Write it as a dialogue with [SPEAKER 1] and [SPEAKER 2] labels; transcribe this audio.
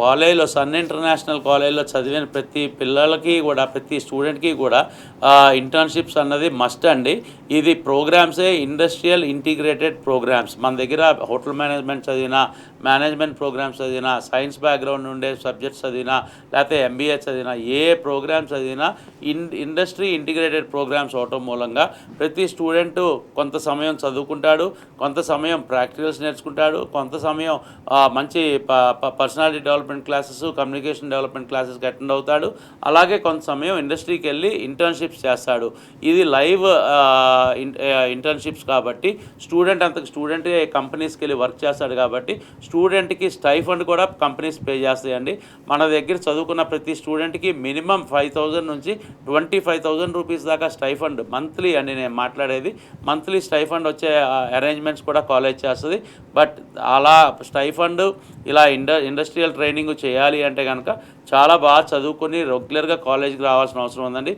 [SPEAKER 1] కాలేజ్‌లో sun international కాలేజ్‌లో చదివిన ప్రతి పిల్లలకి కూడా, ప్రతి స్టూడెంట్‌కి కూడా ఇంటర్న్‌షిప్స్ అన్నది మస్ట్ అండి. ఇది ప్రోగ్రామ్సే ఇండస్ట్రియల్ ఇంటిగ్రేటెడ్ ప్రోగ్రామ్స్. మన దగ్గర హోటల్ మేనేజ్మెంట్ చదివినా, మేనేజ్మెంట్ ప్రోగ్రామ్స్ చదివినా, సైన్స్ బ్యాక్‌గ్రౌండ్ ఉండే సబ్జెక్ట్స్ చదివినా, లేకపోతే ఎంబీఏ చదివినా, ఏ ప్రోగ్రామ్ చదివినా ఇండస్ట్రీ ఇంటిగ్రేటెడ్ ప్రోగ్రామ్స్ అవటం మూలంగా ప్రతి స్టూడెంటు కొంత సమయం చదువుకుంటాడు, కొంత సమయం ప్రాక్టికల్స్ నేర్చుకుంటాడు, కొంత సమయం మంచి personality development classes, communication development క్లాసెస్కి అటెండ్ అవుతాడు. అలాగే కొంత సమయం ఇండస్ట్రీకి వెళ్ళి ఇంటర్న్షిప్స్ చేస్తాడు. ఇది లైవ్ ఇంటర్న్షిప్స్ కాబట్టి స్టూడెంట్ కంపెనీస్కి వెళ్ళి వర్క్ చేస్తాడు కాబట్టి స్టూడెంట్కి స్టైఫండ్ కూడా కంపెనీస్ పే చేస్తాయండి. మన దగ్గర చదువుకున్న ప్రతి స్టూడెంట్కి మినిమం 5,000 నుంచి 25,000 రూపీస్ దాకా స్టైఫండ్ మంత్లీ అండి. నేను మాట్లాడేది మంత్లీ స్టైఫండ్ వచ్చే అరేంజ్మెంట్స్ కూడా కాలేజ్ చేస్తుంది. బట్ అలా స్టైఫండ్ ఇలా ఇండస్ట్రియల్ ట్రైనింగ్ చేయాలి అంటే కనుక చాలా బాగా చదువుకొని రెగ్యులర్గా కాలేజీకి రావాల్సిన అవసరం ఉందండి.